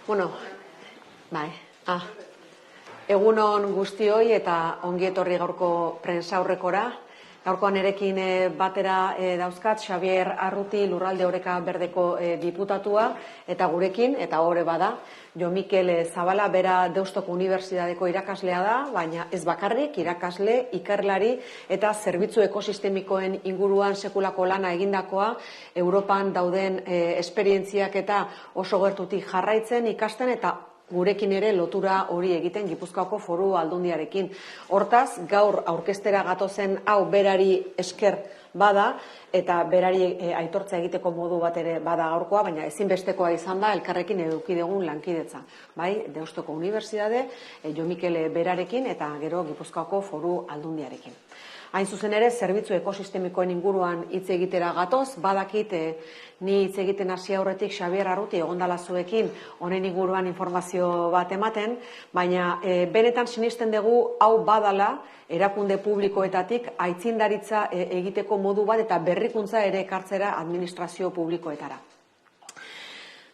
Bueno, bai, egunon guztioi eta ongi etorri gaurko prensaurrekora. Gaurkoan erekin batera dauzkat Xabier Arruti Lurralde Oreka Berdeko diputatua eta gurekin, eta hore bada, Jo Mikel Zabala, bera Deustoko Unibertsitateko irakaslea da, baina ez bakarrik, irakasle, ikerlari eta zerbitzu ekosistemikoen inguruan sekulako lana egindakoa, Europan dauden esperientziak eta oso gertutik jarraitzen, ikasten eta gurekin ere lotura hori egiten Gipuzkoako Foru Aldundiarekin. Hortaz, gaur aurkeztera gatozen hau berari esker bada, eta berari aitortza egiteko modu bat ere bada gaurkoa, baina ezinbestekoa izan da elkarrekin eduki dugun lankidetza. Bai, Deustoko Unibertsitate, Jo Mikel berarekin eta gero Gipuzkoako Foru Aldundiarekin. Hain zuzen ere, zerbitzu ekosistemikoen inguruan hitz egitera gatoz, badakit ni hitz egiten hasi aurretik Xabier Arruti egondala zuekin honen inguruan informazio bat ematen, baina benetan sinisten dugu hau badala erakunde publikoetatik aitzindaritza egiteko modu bat eta berrikuntza ere ekartzera administrazio publikoetara.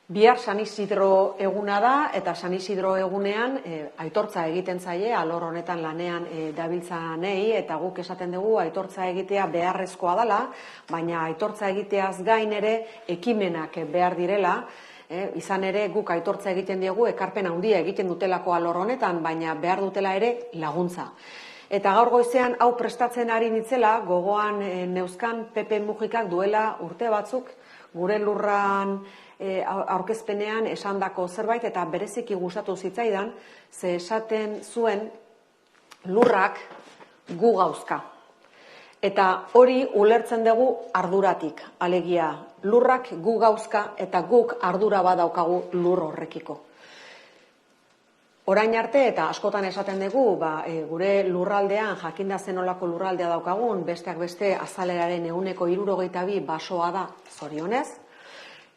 Bihar San Isidro eguna da, eta San Isidro egunean aitortza egiten zaie, alor honetan lanean dabiltzanei, eta guk esaten dugu aitortza egitea beharrezkoa dela, baina aitortza egiteaz gain ere ekimenak behar direla, izan ere guk aitortza egiten diegu ekarpen handia egiten dutelako alor honetan, baina behar dutela ere laguntza. Eta gaur goizean hau prestatzen ari nitzela, gogoan neuzkan Pepe Mujikak duela urte batzuk, gure lurran aurkezpenean esandako zerbait eta bereziki gustatu zitzaidan, ze esaten zuen lurrak gu gauzka. Eta hori ulertzen dugu arduratik, alegia lurrak gu gauzka eta guk ardura badaukagu lur horrekiko. Orain arte eta askotan esaten dugu, gure lurraldean jakinda zenolako lurraldea daukagun, besteak beste azaleraren 72% basoa da, zorionez.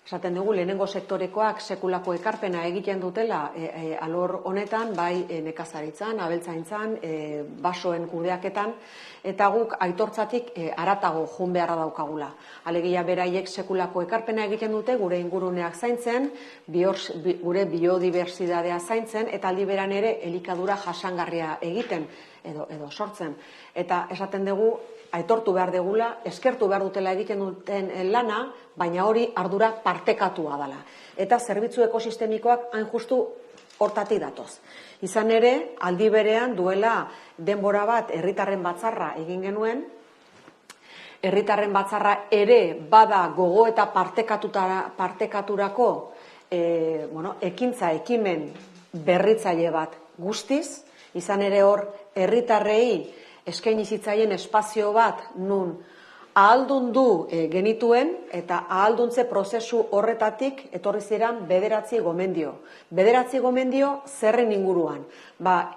Esaten dugu, lehenengo sektorekoak sekulako ekarpena egiten dutela alor honetan, bai nekazaritzan, abeltzaintzan, basoen kudeaketan, eta guk aitortzatik haratago joan beharra daukagula. Alegia beraiek sekulako ekarpena egiten dute, gure inguruneak zaintzen, gure biodibertsitatea zaintzen, eta aldi beran ere elikadura jasangarria egiten edo sortzen. Eta esaten dugu, aitortu behar degula, eskertu behar dutela egiten duten lana, baina hori ardura partekatua dela. Eta zerbitzu ekosistemikoak hain justu hortatik datoz. Izan ere, aldi berean duela denbora bat herritarren batzarra egin genuen, herritarren batzarra ere bada gogo eta partekaturako ekintza, ekimen berritzaile bat guztiz, izan ere hor herritarrei eskaini zitzaien espazio bat nun ahaldundu genituen eta ahalduntze prozesu horretatik etorri ziren 9 gomendio. 9 gomendio zerren inguruan.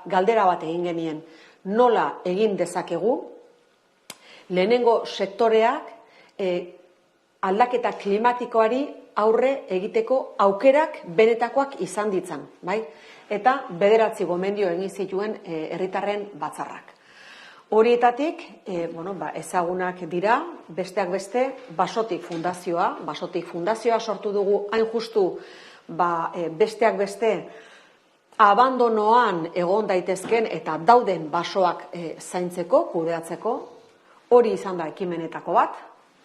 Galdera bat egin genien. Nola egin dezakegu? Lehenengo sektoreak aldaketa klimatikoari aurre egiteko aukerak benetakoak izan ditzan. Eta 9 gomendio egin zituen herritarren batzarrak. Horietatik, ezagunak dira, besteak beste, Basotik fundazioa sortu dugu hain justu, besteak beste, abandonoan egon daitezken eta dauden basoak zaintzeko, kudeatzeko, hori izan da ekimenetako bat,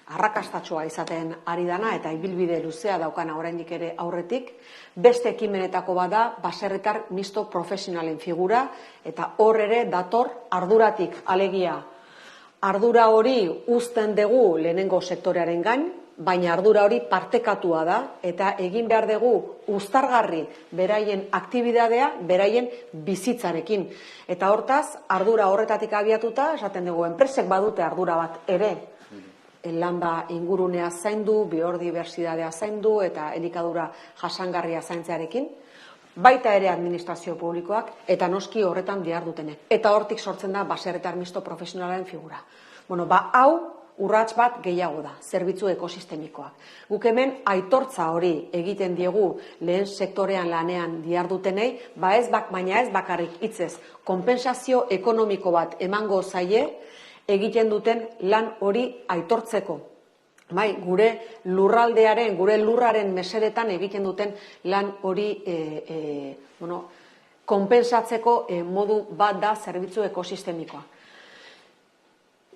arrakastatsua izaten ari dana eta ibilbide luzea daukana oraindik ere aurretik, beste ekimenetako bada baserritar misto profesionalen figura eta hor ere dator arduratik, alegia. Ardura hori uzten dugu lehenengo sektorearen gain, baina ardura hori partekatua da eta egin behar dugu uztargarri beraien aktibitatea, beraien bizitzarekin. Eta hortaz, ardura horretatik abiatuta, esaten dugu, enpresek badute ardura bat ere, landa ingurunea zaindu, biodibertsitatea zaindu eta elikadura jasangarria zaintzearekin, baita ere administrazio publikoak eta noski horretan dihardutenek. Eta hortik sortzen da baserritar misto profesionalen figura. Hau urrats bat gehiago da, zerbitzu ekosistemikoak. Guk hemen aitortza hori egiten diegu lehen sektorean lanean dihardutenei, baina ez bakarrik hitzez, konpentsazio ekonomiko bat emango zaie egiten duten lan hori aitortzeko. gure lurraldearen, gure lurraren mesedetan egiten duten lan hori konpensatzeko modu bat da zerbitzu ekosistemikoa.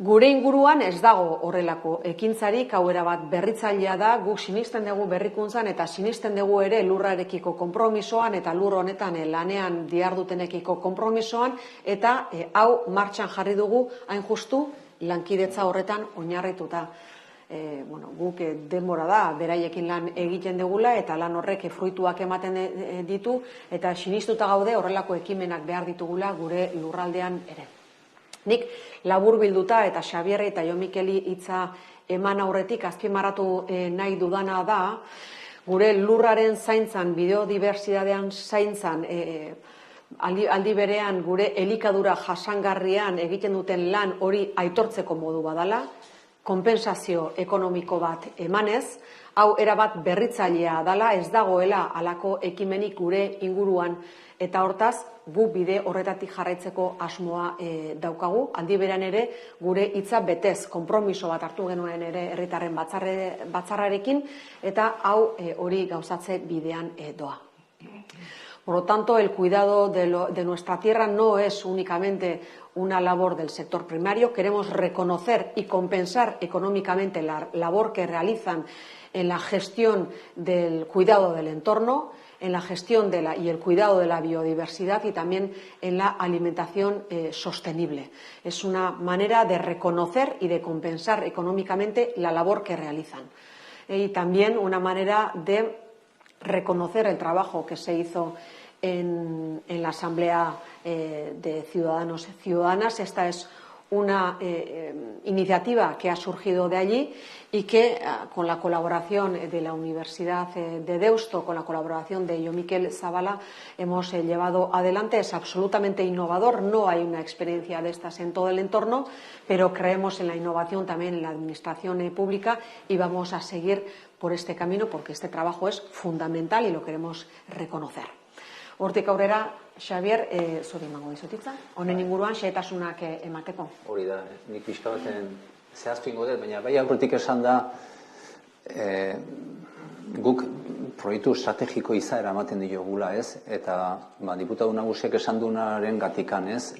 Gure inguruan ez dago horrelako ekintzarik, hau erabat berritzailea da, guk sinisten dugu berrikuntzan eta sinisten dugu ere lurrarekiko konpromisoan eta lur honetan lanean dihardutenekiko konpromisoan, eta hau martxan jarri dugu hain justu lankidetza horretan oinarrituta. Guk denbora da, beraiekin lan egiten dugula eta lan horrek fruituak ematen ditu eta sinistuta gaude horrelako ekimenak behar ditugula gure lurraldean ere. Nik labur bilduta eta Xabier eta Jo Mikeli hitza eman aurretik azpimarratu nahi dudana da, gure lurraren zaintzan, biodibertsitatean zaintzan, aldi berean gure elikadura jasangarrian egiten duten lan hori aitortzeko modu badala, konpensazio ekonomiko bat emanez, hau erabat berritzailea dela, ez dagoela halako ekimenik gure inguruan, eta hortaz, gu bide horretatik jarraitzeko asmoa daukagu. Aldi beran ere, gure hitza betez, konpromiso bat hartu genuen ere herritarren batzarrarekin, eta hau hori gauzatze bidean doa. Por lo tanto, el cuidado de nuestra tierra no es únicamente una labor del sector primario. Queremos reconocer y compensar económicamente la labor que realizan en la gestión del cuidado del entorno, en la gestión y el cuidado de la biodiversidad y también en la alimentación sostenible. Es una manera de reconocer y de compensar económicamente la labor que realizan. Y también una manera de reconocer el trabajo que se hizo en la Asamblea de Ciudadanos y Ciudadanas. Esta es una iniciativa que ha surgido de allí y que con la colaboración de la Universidad de Deusto, con la colaboración de Jo Miquel Zabala, hemos llevado adelante. Es absolutamente innovador, no hay una experiencia de estas en todo el entorno, pero creemos en la innovación también en la administración pública y vamos a seguir por este camino porque este trabajo es fundamental y lo queremos reconocer. Hortik aurrera, Xabier, zuri emango dizutitza, honen inguruan xehetasunak emateko. Hori da, nik pixka baten zehaztu ingo dut, baina bai aurretik esan da guk proiektu estrategiko izaera ematen diogula, ez? Eta diputatu nagusiak esan duenaren gatikan, ez?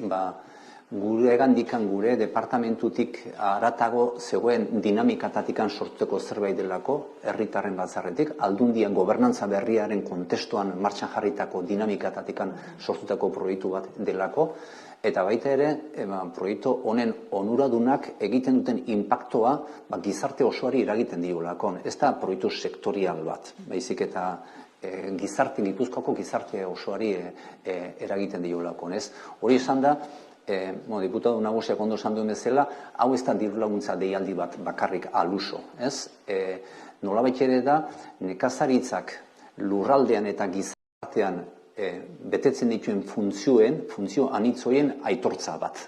Gure gandikan gure departamentutik haratago zegoen dinamikatatikan sortzeko zerbait delako, herritarren batzarretik, aldundian gobernantza berriaren kontestuan martxan jarritako dinamikatatikan sortutako proiektu bat delako, eta baita ere, proiektu honen onuradunak egiten duten inpaktoa gizarte osoari eragiten diolako. Ez da proiektu sektorial bat, baizik eta Gipuzkoako gizarte osoari eragiten diolako. Hori esan da, diputatu nagusiak ondo esan duen bezala, hau ez da diru laguntza deialdi bat bakarrik aluso. Nolabait ere da, nekazaritzak lurraldean eta gizartean betetzen dituen funtzio anitzoien aitortza bat.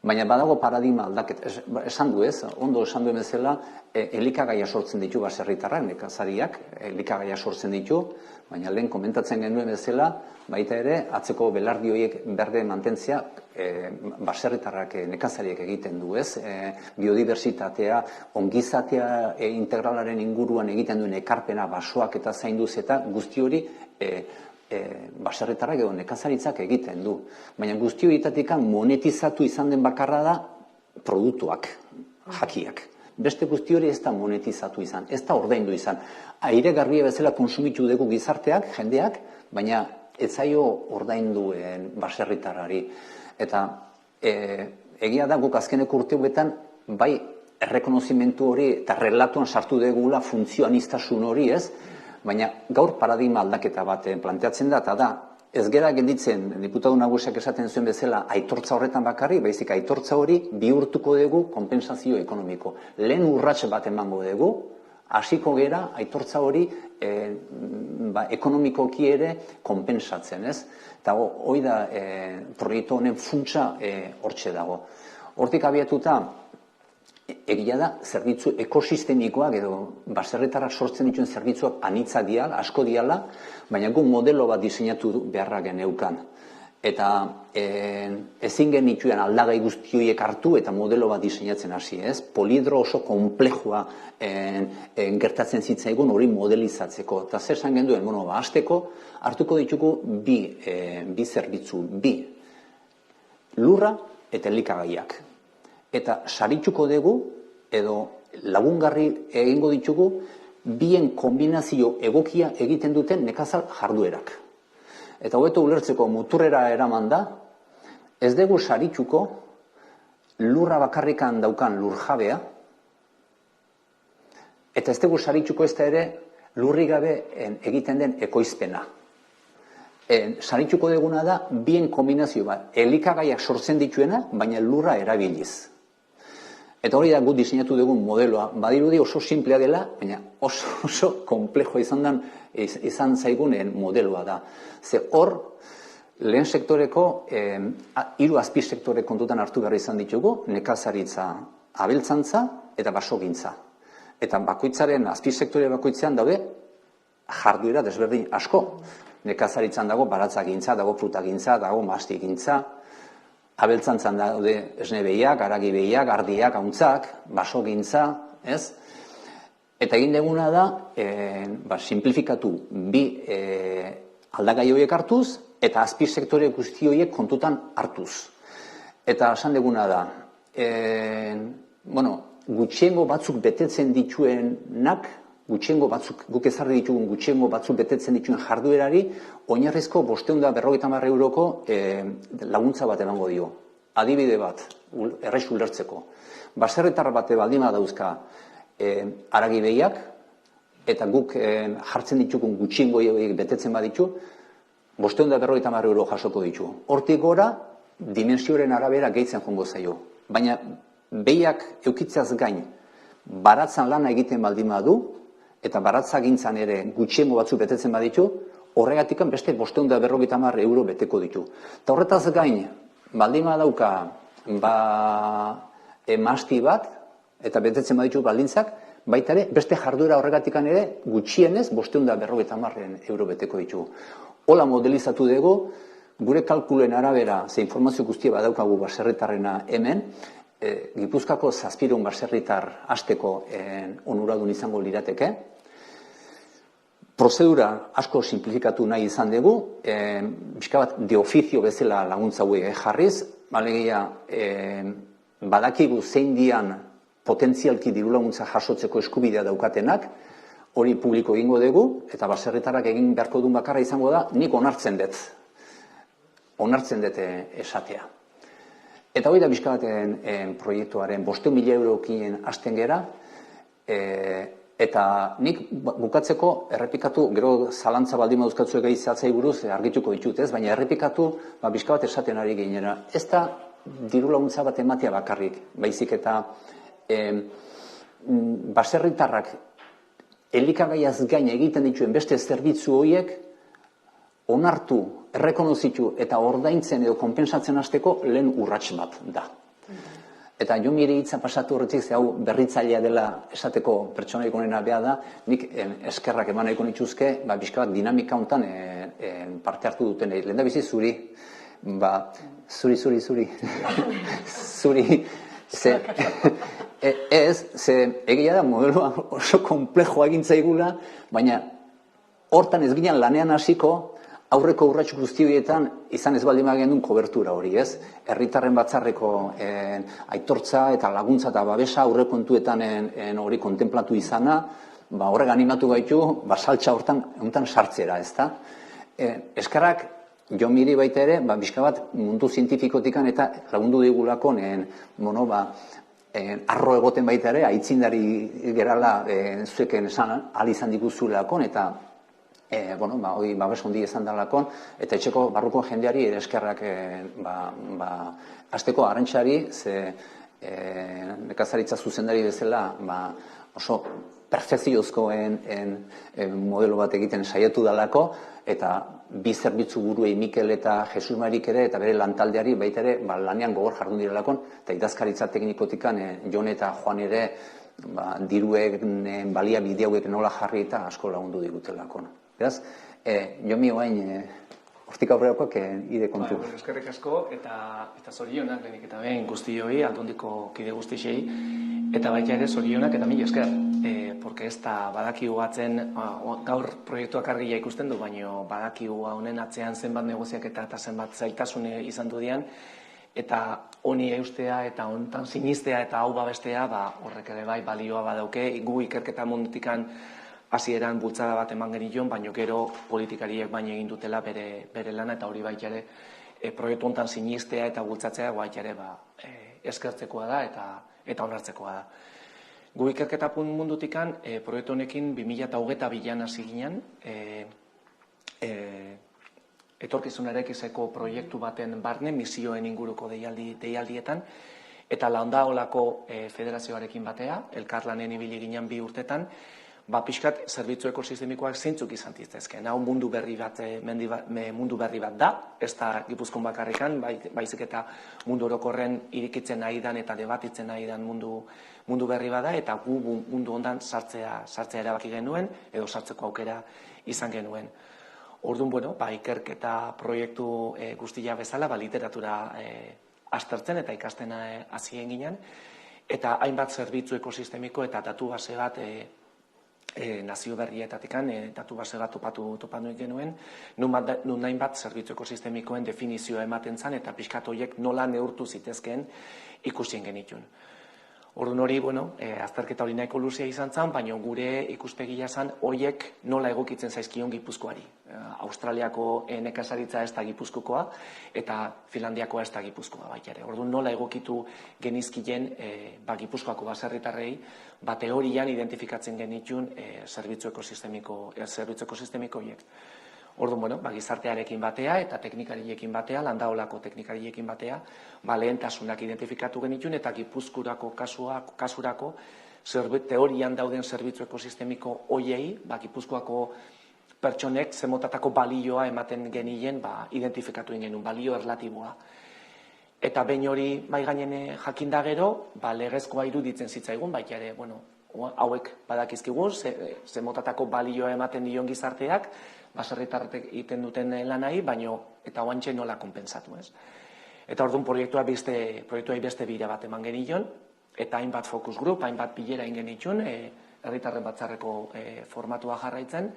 Baina badago paradigma aldaket, esan du ez, ondo esan duen bezala, elikagaia sortzen ditu baserritarrak, nekazariak, elikagaia sortzen ditu, baina lehen komentatzen genuen bezala, baita ere, atzeko belardi horiek berde mantentzia baserritarrak nekazariek egiten du ez, biodibertsitatea, ongizatea integralaren inguruan egiten duen ekarpena basoak eta zainduz eta guzti hori baserritarrak edo nekazaritzak egiten du. Baina guzti horietatik monetizatu izan den bakarra da produktuak, jakiak. Beste guzti hori ez da monetizatu izan, ez da ordaindu izan. Aire garbia bezala konsumitu dugu gizarteak, jendeak, baina ez zaio ordainduen baserritarrari. Eta egia da guk azkeneko urteetan bai errekonozimentu hori eta relatuan sartu dugula funtzio aniztasun hori ez, baina gaur paradigma aldaketa bat planteatzen da, eta da, ez gera gelditzen, diputatu nagusiak esaten zuen bezala, aitortza horretan bakarri, baizik aitortza hori bihurtuko dugu konpensazio ekonomiko. Lehen urrats bat emango dugu, hasiko gera aitortza hori ekonomikoki ere konpensatzen, ez? Eta hori da proiektu honen funtsa hortxe dago. Hortik abiatuta, egia da, zerbitzu ekosistemikoak edo baserritarrak sortzen dituen zerbitzuak anitza diala, asko diala, baina gu modelo bat diseinatu beharra geneukan. eta ezin genituen aldagai guzti horiek hartu eta modelo bat diseinatzen hasi, ez? Polidro oso konplexua gertatzen zitzaigun hori modelizatzeko. Eta zer esan genduen, hasteko hartuko ditugu bi zerbitzu, lurra eta elikagaiak. Eta sarituko dugu, edo lagungarri egingo ditugu, bien kombinazio egokia egiten duten nekazal jarduerak. Eta hobeto ulertzeko muturrera eraman da, ez dugu sarituko lurra bakarrikan daukan lurjabea, eta ez dugu sarituko ez da ere lurri gabe egiten den ekoizpena. Sarituko duguna da bien kombinazio bat, elikagaiak sortzen dituena, baina lurra erabiliz. Eta hori da gu diseinatu dugun modeloa, badirudi oso simplea dela, baina oso komplejo izan zaigunen modeloa da. Ze hor, lehen sektoreko, 3 azpisektore kontutan hartu behar izan ditugu, nekazaritza, abeltzantza eta basogintza. Eta bakoitzaren, azpisektore bakoitzean daude, jarduera desberdin asko. Nekazaritzan dago baratzagintza, dago frutagintza, dago mastigintza, abeltzantzan daude esne behiak, haragi behiak, ardiak, hauntzak, basogintza, ez? Eta egin deguna da, simplifikatu bi aldagai horiek hartuz, eta azpisektore guzti horiek kontutan hartuz. Eta esan deguna da, gutxiengo batzuk betetzen dituenak, guk ezarri ditugun gutxiengo batzuk betetzen dituen jarduerari, oinarrizko 550 euroko laguntza bat emango dio. Adibide bat, errez ulertzeko. Baserritar bate baldin badauzka haragi behiak, eta guk jartzen ditugun gutxiengo horiek betetzen baditu, 550 euro jasoko ditu. Hortik gora, dimensioaren arabera gehitzen jongo zaio. Baina behiak eukitzeaz gain, baratzan lana egiten baldin badu, eta baratzagintzan ere gutxiengo batzuk betetzen baditu, horregatik beste 550 euro beteko ditu. Eta horretaz gain, baldin badauka emasti bat, eta betetzen baditu baldintzak, baita ere, beste jarduera horregatik ere gutxienez 550 euro beteko ditu. Hola modelizatu dugu, gure kalkulen arabera, ze informazio guztia badaukagu baserritarrena hemen, Gipuzkoako 700 baserritar hasteko onuradun izango lirateke. Prozedura asko simplifikatu nahi izan dugu, pixka bat de ofizio bezala laguntza hauek jarriz, alegia badakigu zein dian potentzialki diru laguntza jasotzeko eskubidea daukatenak, hori publiko egingo dugu, eta baserritarrak egin beharko duen bakarra izango da, nik onartzen dut esatea. Eta hori da pixka baten proiektuaren 500.000 eurokin hasten gera, eta nik bukatzeko errepikatu, gero zalantza baldin baduzkatzu egai zehatzai buruz argituko ditut ez, baina errepikatu pixka bat esaten ari ginera. Ez da diru laguntza bat ematea bakarrik, baizik eta baserritarrak elikagaiaz gain egiten dituen beste zerbitzu horiek onartu, errekonozitu eta ordaintzen edo konpensatzen hasteko lehen urrats bat da. Eta jo nire hitza pasatu horretik, ze hau berritzailea dela esateko pertsonaik onena beha da, nik eskerrak eman nahiko nituzke, pixka bat dinamika honetan parte hartu duten. Lehendabizi zuri, zuri, ze egia da modeloa oso komplejoa egin zaigula, baina hortan ez ginen lanean hasiko, aurreko urrats guzti horietan izan ez baldin bagendun kobertura hori, ez? Herritarren batzarreko aitortza eta laguntza eta babesa aurrekontuetan hori kontemplatu izana, horrek animatu gaitu, saltza hortan sartzera, ez da? Eskarrak, jo miri baita ere, bizka bat mundu zientifikotikan eta lagundu digulako, arro egoten baita ere, aitzindari gerala zueken ahal izan diguzulakon, eta hori babes hondi izan dalakon, eta etxeko barruko jendeari eskerrak hasteko arrantxari, ze nekazaritza zuzendari bezala oso perfekziozkoen modelo bat egiten saiatu dalako, eta bi zerbitzu buruei Mikel eta Jesus Marik ere, eta bere lantaldeari baita ere lanean gogor jardun direlakon, eta idazkaritza teknikotikan Jon eta Juan ere diruek, balia bide hauek nola jarri eta asko lagundu digutelakon. Beraz, jo mi oain hortik aurrerakoak ide kontu. Eskerrik asko eta zorionak lehenik eta behin guztioi, Aldundiko kide guztixei, eta baita ere zorionak eta mila esker. Porque ez da badakigu batzen, gaur proiektuak argia ikusten du, baina badakigu honen atzean zenbat negoziaketa eta zenbat zailtasun izan du dian, eta honi eustea eta hontan sinistea eta hau babestea, horrek ere bai balioa badauke, gu ikerketa mundutikan hasieran bultzada bat eman genion, baina gero politikariek baina egin dutela bere lana, eta hori baita ere proiektu hontan sinistea eta bultzatzea baita ere eskertzekoa da eta onartzekoa da. Gu ikerketa mundutikan proiektu honekin 2022an hasi ginen, etorkizunarekizeko proiektu baten barne, misioen inguruko deialdietan, eta Landaolako federazioarekin batea, elkarlanen ibili ginen 2 urtetan, pixkat zerbitzu ekosistemikoak zeintzuk izan ditezkeen. Hau mundu berri bat da, ez da Gipuzkoan bakarrikan, baizik eta mundu orokorren irikitzen nahi dan eta debatitzen nahi dan mundu berri bada, eta gu mundu hondan sartzea erabaki genuen, edo sartzeko aukera izan genuen. Orduan, ikerketa proiektu guztia bezala, literatura aztertzen eta ikasten hasien ginen, eta hainbat zerbitzu ekosistemiko eta datu base bat nazio berrietatikan, datu base bat topatu genuen, nun hainbat zerbitzu ekosistemikoen definizioa ematen zan, eta pixkat horiek nola neurtu zitezkeen ikusien genitun. Orduan hori, azterketa hori nahiko luzea izan zen, baina gure ikuspegia zen horiek nola egokitzen zaizkion Gipuzkoari. Australiako nekazaritza ez da Gipuzkokoa, eta Finlandiakoa ez da Gipuzkoa baita ere. Orduan nola egokitu genizkien Gipuzkoako baserritarrei, teorian identifikatzen genitun zerbitzu ekosistemiko horiek. Orduan, gizartearekin batea eta teknikariekin batea, Landaolako teknikariekin batea, lehentasunak identifikatu genitun eta Gipuzkoako kasurako teorian dauden zerbitzu ekosistemiko hoiei, Gipuzkoako pertsonek zemotatako balioa ematen genien, identifikatu genuen balio erlatiboa. Eta behin hori gainen jakinda gero, legezkoa iruditzen zitzaigun, baita ere, hauek badakizkigun, zemotatako balioa ematen dion gizarteak, baserritarrek egiten duten lanai, eta oantxe nola konpentsatu, ez? Eta orduan proiektuai beste bira bat eman genion, eta hainbat focus group, hainbat bilera egin genitun, herritarren batzarreko formatua jarraitzen,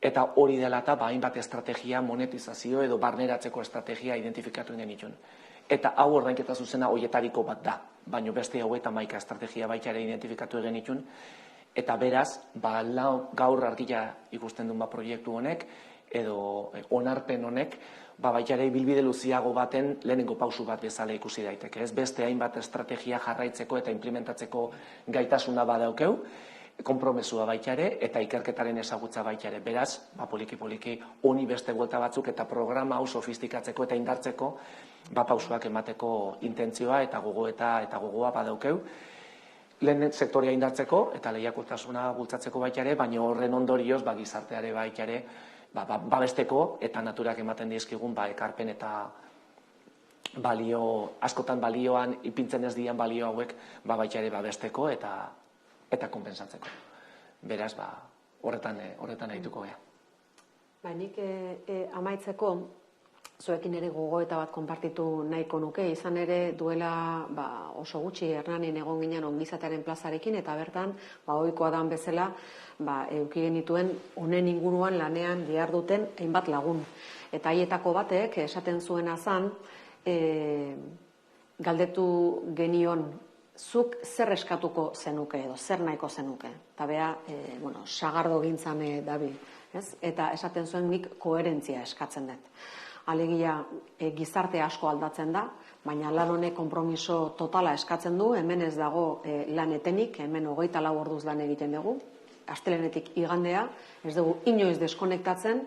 eta hori dela eta hainbat estrategia, monetizazio edo barneratzeko estrategia identifikatu genitun. Eta hau ordainketa zuzena hoietariko bat da, baina beste haueta maika estrategia baita ere identifikatu genitun, eta beraz, gaur argia ikusten duen proiektu honek, edo onarpen honek, baita ere bilbide luziago baten lehenengo pausu bat bezala ikusi daiteke. Ez beste hainbat estrategia jarraitzeko eta implementatzeko gaitasuna badaukeu, konpromesua baita ere, eta ikerketaren ezagutza baita ere. Beraz, poliki-poliki honi beste buelta batzuk eta programa hau sofistikatzeko eta indartzeko, pausuak emateko intentzioa eta gogoa badaukeu, lehen sektorea indartzeko eta lehiakortasuna bultzatzeko baita ere, baina horren ondorioz gizarteare baita ere babesteko eta naturak ematen dizkigun ekarpen eta balio, askotan balioan ipintzen ez dian balio hauek baita ere babesteko eta konpensatzeko. Beraz, horretan ahituko gea. Nik amaitzeko, zuekin ere gogoeta bat konpartitu nahiko nuke, izan ere duela oso gutxi Hernanin egon ginen ongizatearen plazarekin, eta bertan, ohikoa dan bezala, eduki genituen honen inguruan lanean diharduten hainbat lagun. Eta haietako batek esaten zuena zan, galdetu genion, zuk zer eskatuko zenuke edo zer nahiko zenuke. Eta beha, sagardo gintzan dabil. Eta esaten zuen nik koherentzia eskatzen dut. Alegia gizarte asko aldatzen da, baina lan honek konpromiso totala eskatzen du, hemen ez dago lan etenik, hemen 24 orduz lan egiten dugu, astelehenetik igandea, ez dugu inoiz deskonektatzen,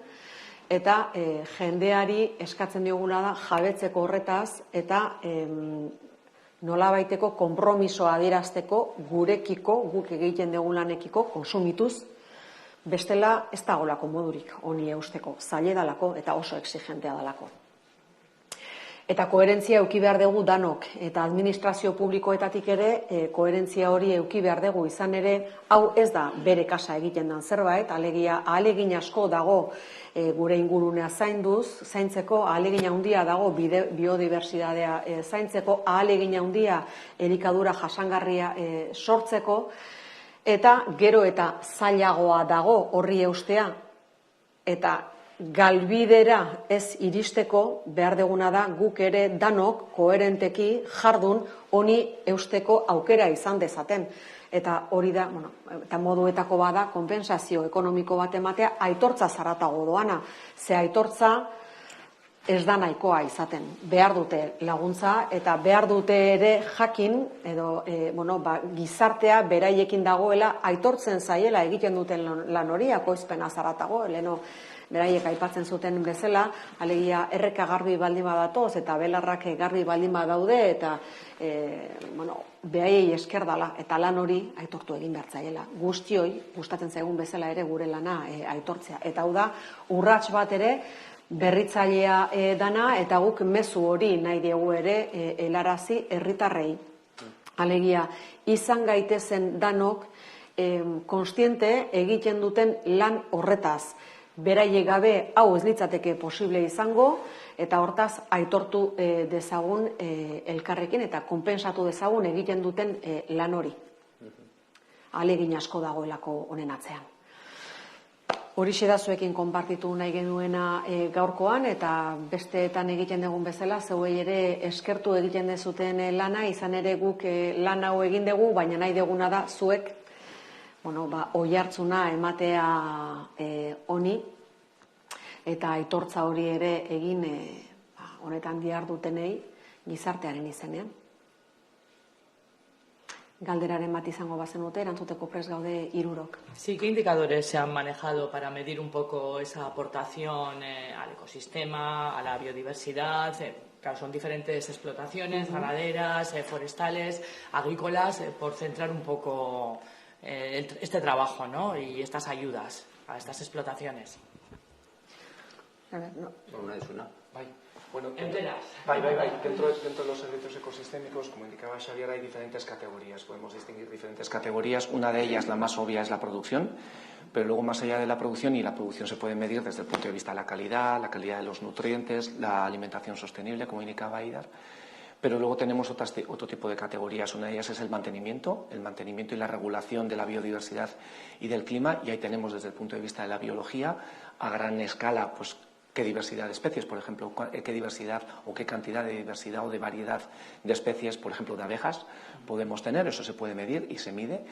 eta jendeari eskatzen diogula da jabetzeko horretaz, eta nolabaiteko konpromisoa adierazteko gurekiko, guk egiten dugu lanekiko, konsumituz, bestela ez dagolako modurik honi eusteko, zaile dalako eta oso exigentea dalako. Eta koherentzia eduki behar dugu danok, eta administrazio publikoetatik ere koherentzia hori eduki behar dugu, izan ere, hau ez da bere kasa egiten den zerbait, ahalegin asko dago gure ingurunea zaintzeko, ahalegin handia dago biodibertsitatea zaintzeko, ahalegin handia elikadura jasangarria sortzeko, eta gero eta zailagoa dago horri eustea, eta galbidera ez iristeko behar deguna da guk ere danok koherenteki jardun honi eusteko aukera izan dezaten. Eta hori da, eta moduetako bada, konpensazio ekonomiko bat ematea, aitortza zaratago doana. Ze aitortza ez da nahikoa izaten. Behar dute laguntza eta behar dute ere jakin, edo gizartea beraiekin dagoela, aitortzen zaiela egiten duten lan hori, ekoizpena zaratago, leheno beraiek aipatzen zuten bezala, alegia erreka garbi baldin badatoz eta belarrak garbi baldin badaude eta behaiei esker dala eta lan hori aitortu egin behar zaiela. Guztioi, gustatzen zaigun bezala ere gure lana aitortzea. Eta hau da, urrats bat ere berritzailea dana eta guk mezu hori nahi diegu ere helarazi herritarrei. Alegia, izan gaitezen danok kontziente egiten duten lan horretaz. Beraiek gabe hau ez litzateke posible izango, eta hortaz aitortu dezagun elkarrekin eta konpentsatu dezagun egiten duten lan hori. Ahalegin asko dagoelako honen atzean. Horixe da zuekin konpartitu nahi genuena gaurkoan, eta besteetan egiten dugun bezala, zeuei ere eskertu egiten dezuten lana, izan ere guk lan hau egin dugu, baina nahi duguna da zuek oihartzuna ematea honi, eta aitortza hori ere egin honetan dihardutenei gizartearen izenean. Galderaren bat izango bazenute, erantzuteko prest gaude 3. Sí, ¿qué indicadores se han manejado para medir un poco esa aportación al ecosistema, a la biodiversidad? Claro, son diferentes explotaciones, ganaderas, forestales, agrícolas, por centrar un poco este trabajo, ¿no? Y estas ayudas a estas explotaciones. A ver, no. Bueno, enteras. Dentro de los servicios ecosistémicos, como indicaba Xavier, hay diferentes categorías. Podemos distinguir diferentes categorías. Una de ellas, la más obvia, es la producción. Pero luego, más allá de la producción, y la producción se puede medir desde el punto de vista de la calidad de los nutrientes, la alimentación sostenible, como indicaba Aidar. Pero luego tenemos otro tipo de categorías. Una de ellas es el mantenimiento y la regulación de la biodiversidad y del clima. Y ahí tenemos, desde el punto de vista de la biología, a gran escala, pues qué diversidad de especies, por ejemplo, qué diversidad o qué cantidad de diversidad o de variedad de especies, por ejemplo, de abejas, podemos tener. Eso se puede medir y se mide.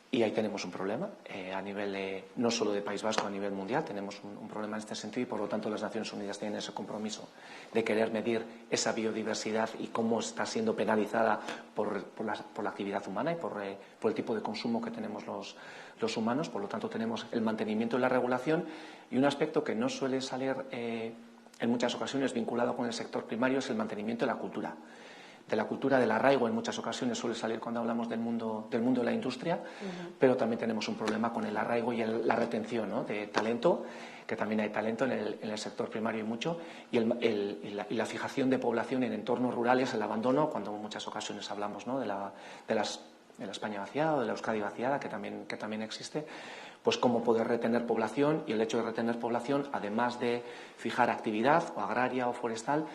Y ahí tenemos un problema a nivel, no solo de País Vasco, a nivel mundial, tenemos un problema en este sentido, y por lo tanto las Naciones Unidas tienen ese compromiso de querer medir esa biodiversidad y cómo está siendo penalizada por la actividad humana y por el tipo de consumo que tenemos los humanos. Por lo tanto, tenemos el mantenimiento y la regulación, y un aspecto que no suele salir en muchas ocasiones vinculado con el sector primario es el mantenimiento de la cultura. De la cultura del arraigo en muchas ocasiones suele salir cuando hablamos del mundo de la industria, pero también tenemos un problema con el arraigo y la retención, ¿no?, de talento, que también hay talento en el sector primario y mucho, y la fijación de población en entornos rurales, el abandono, cuando en muchas ocasiones hablamos, ¿no?, de la España vaciada o de la Euskadi vaciada, que también existe, pues cómo poder retener población, y el hecho de retener población, además de fijar actividad o agraria o forestal,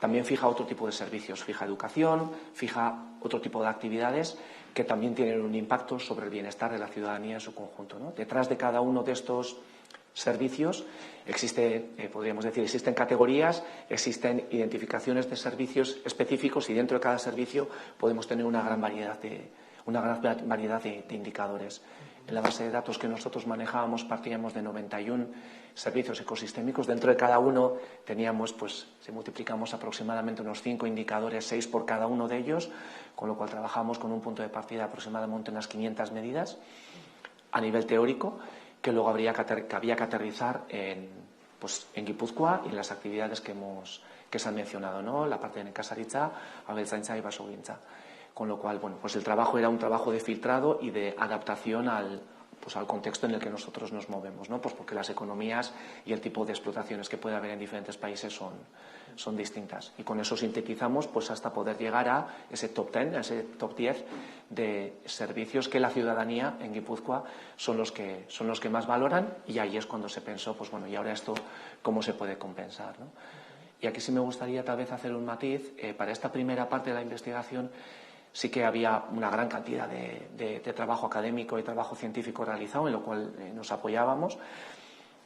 también fija otro tipo de servicios, fija educación, fija otro tipo de actividades que también tienen un impacto sobre el bienestar de la ciudadanía en su conjunto, ¿no? Detrás de cada uno de estos servicios podríamos decir, existen categorías, existen identificaciones de servicios específicos, y dentro de cada servicio podemos tener una gran variedad de indicadores. En la base de datos que nosotros manejábamos partíamos de 91 servicios ecosistémicos. Dentro de cada uno teníamos, si multiplicamos aproximadamente unos 5 indicadores, 6 por cada uno de ellos, con lo cual trabajamos con un punto de partida aproximadamente unas 500 medidas a nivel teórico, que luego había que aterrizar en Guipúzcoa y en las actividades que se han mencionado, ¿no?, la parte de nekazaritza, abeltzaintza y basogintza. Con lo cual, el trabajo era un trabajo de filtrado y de adaptación al pues al contexto en el que nosotros nos movemos, ¿no? Pues porque las economías y el tipo de explotaciones que puede haber en diferentes países son distintas. Y con eso sintetizamos pues hasta poder llegar a ese top 10, a ese top 10 de servicios que la ciudadanía en Guipúzcoa son los que más valoran, y ahí es cuando se pensó, pues bueno, y ahora esto, ¿cómo se puede compensar, ¿no? Y aquí sí me gustaría tal vez hacer un matiz. Para esta primera parte de la investigación sí que había una gran cantidad de trabajo académico y trabajo científico realizado, en lo cual nos apoyábamos.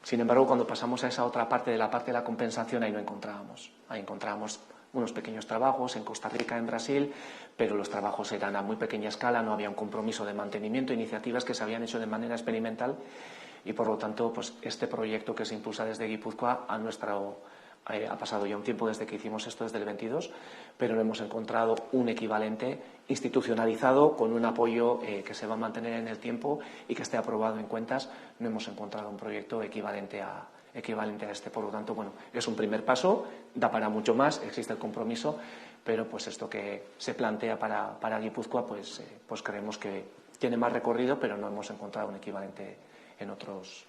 Sin embargo, cuando pasamos a esa otra parte de la compensación, ahí no encontrábamos. Ahí encontrábamos unos pequeños trabajos en Costa Rica, en Brasil, pero los trabajos eran a muy pequeña escala, no había un compromiso de mantenimiento, iniciativas que se habían hecho de manera experimental, y por lo tanto, pues este proyecto que se impulsa desde Guipúzcoa ha pasado ya un tiempo desde que hicimos esto, desde el 22, pero no hemos encontrado un equivalente institucionalizado con un apoyo que se va a mantener en el tiempo y que esté aprobado en cuentas. No hemos encontrado un proyecto equivalente a este. Por lo tanto, bueno, es un primer paso, da para mucho más, existe el compromiso, pero pues esto que se plantea para Guipúzcoa, pues creemos que tiene más recorrido, pero no hemos encontrado un equivalente en otros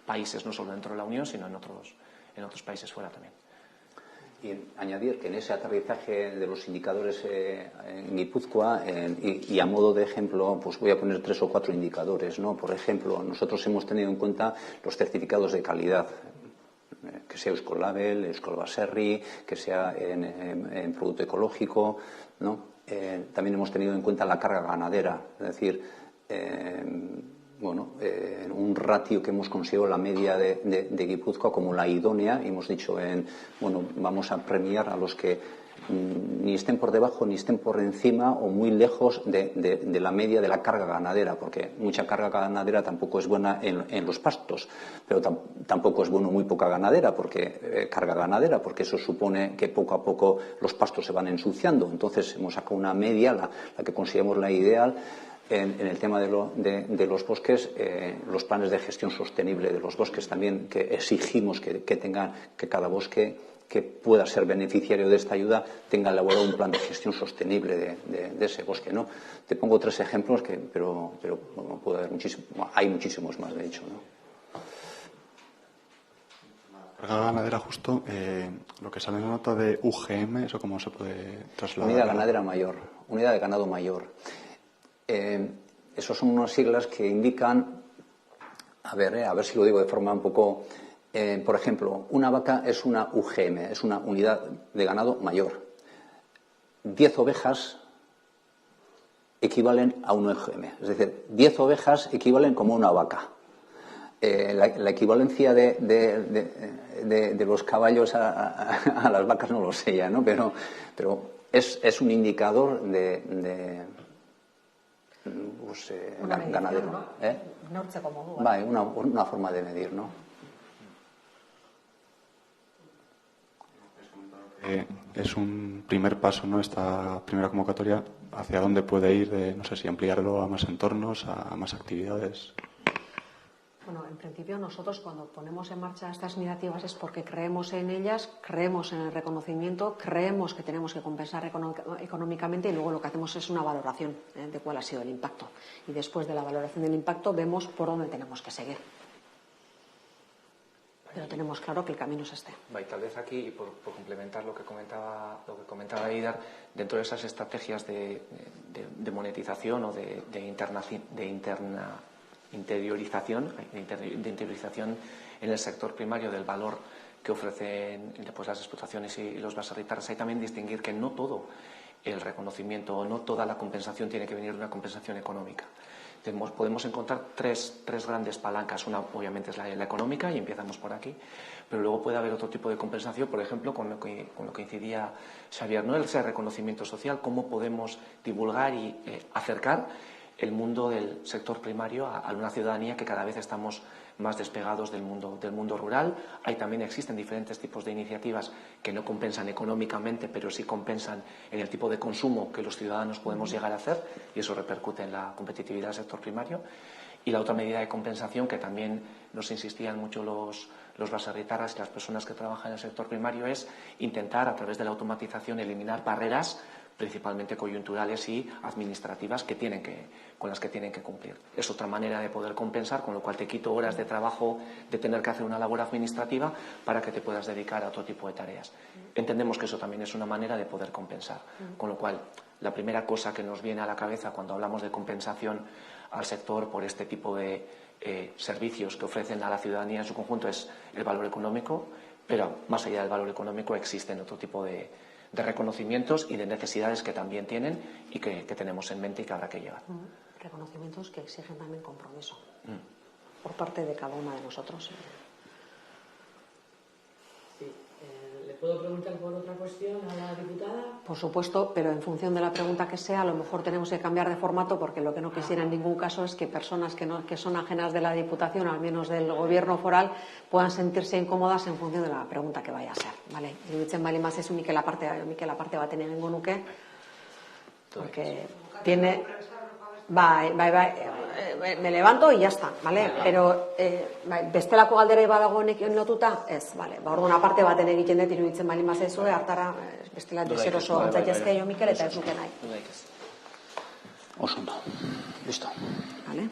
países, no solo dentro de la Unión, sino en otros países fuera también. Y añadir que en ese aterrizaje de los indicadores en Guipúzcoa, y a modo de ejemplo, pues voy a poner 3 o 4 indicadores, ¿no? Por ejemplo, nosotros hemos tenido en cuenta los certificados de calidad, que sea Euskolabel, Euskolbaserri, que sea en producto ecológico, ¿no? También hemos tenido en cuenta la carga ganadera, es decir, un ratio que hemos conseguido la media de Guipúzcoa como la idónea, y hemos dicho vamos a premiar a los que ni estén por debajo ni estén por encima o muy lejos de la media de la carga ganadera, porque mucha carga ganadera tampoco es buena en los pastos, pero tampoco es bueno muy poca ganadera, porque carga ganadera, porque eso supone que poco a poco los pastos se van ensuciando. Entonces hemos sacado una media, la que consideramos la ideal. En el tema de los bosques, los planes de gestión sostenible de los bosques también, que exigimos que tengan, que cada bosque que pueda ser beneficiario de esta ayuda tenga elaborado un plan de gestión sostenible de ese bosque, ¿no? Te pongo 3 ejemplos, pero bueno, puede haber hay muchísimos más, de hecho, ¿no? Carga ganadera, justo, lo que sale en la nota de UGM, ¿eso cómo se puede trasladar? Unidad ganadera mayor, unidad de ganado mayor. Esos son unas siglas que indican, a ver si lo digo de forma un poco, por ejemplo, una vaca es una UGM, es una unidad de ganado mayor. 10 ovejas equivalen a una UGM, es decir, 10 ovejas equivalen como una vaca. La equivalencia de los caballos a las vacas no lo sé ya, ¿no? Pero es un indicador ganadero, ¿no? Neurtzeko modua. Bai, una forma de medir, ¿no? Es un primer paso, ¿no? Esta primera convocatoria, ¿hacia dónde puede ir? No sé si ampliarlo a más entornos, a más actividades. Bueno, en principio nosotros cuando ponemos en marcha estas iniciativas es porque creemos en ellas, creemos en el reconocimiento, creemos que tenemos que compensar económicamente, y luego lo que hacemos es una valoración de cuál ha sido el impacto. Y después de la valoración del impacto vemos por dónde tenemos que seguir. Pero tenemos claro que el camino es este. Tal vez aquí, y por complementar lo que comentaba Idar, dentro de esas estrategias de monetización o de interiorización en el sector primario del valor que ofrecen pues, las explotaciones y los baserritarras, hay también distinguir que no todo el reconocimiento o no toda la compensación tiene que venir de una compensación económica. Podemos encontrar tres grandes palancas. Una, obviamente, es la económica, y empezamos por aquí, pero luego puede haber otro tipo de compensación, por ejemplo, con lo que incidía Xavier, ¿no? Ese reconocimiento social, cómo podemos divulgar y acercar el mundo del sector primario a una ciudadanía que cada vez estamos más despegados del mundo rural. Existen diferentes tipos de iniciativas que no compensan económicamente, pero sí compensan en el tipo de consumo que los ciudadanos podemos llegar a hacer, y eso repercute en la competitividad del sector primario. Y la otra medida de compensación, que también nos insistían mucho los baserritarras y las personas que trabajan en el sector primario, es intentar, a través de la automatización, eliminar barreras principalmente coyunturales y administrativas con las que tienen que cumplir. Es otra manera de poder compensar, con lo cual te quito horas de trabajo de tener que hacer una labor administrativa para que te puedas dedicar a otro tipo de tareas. Entendemos que eso también es una manera de poder compensar, con lo cual la primera cosa que nos viene a la cabeza cuando hablamos de compensación al sector por este tipo de servicios que ofrecen a la ciudadanía en su conjunto es el valor económico, pero más allá del valor económico existen otro tipo de reconocimientos y de necesidades que también tienen y que tenemos en mente y que habrá que llevar. Reconocimientos que exigen también compromiso por parte de cada uno de nosotros. Sí. ¿Le puedo preguntar por otra cuestión a la diputada? Por supuesto, pero en función de la pregunta que sea, a lo mejor tenemos que cambiar de formato, porque lo que no quisiera en ningún caso es que personas que son ajenas de la Diputación, al menos del Gobierno foral, puedan sentirse incómodas en función de la pregunta que vaya a ser. ¿Vale? Iruditzen bali más es Mikel aparte bat egingo nuke, porque tiene... me levanto y ya está, ¿vale? Pero bestelako galderei badago honekin lotuta, ez, ¿vale? Orduan aparte baten egiten dut iruditzen bali más ezue, hartara bestela deseroso antzaitezke jo Mikel eta ez nuke nahi. Oso ondo. Listo. ¿Vale?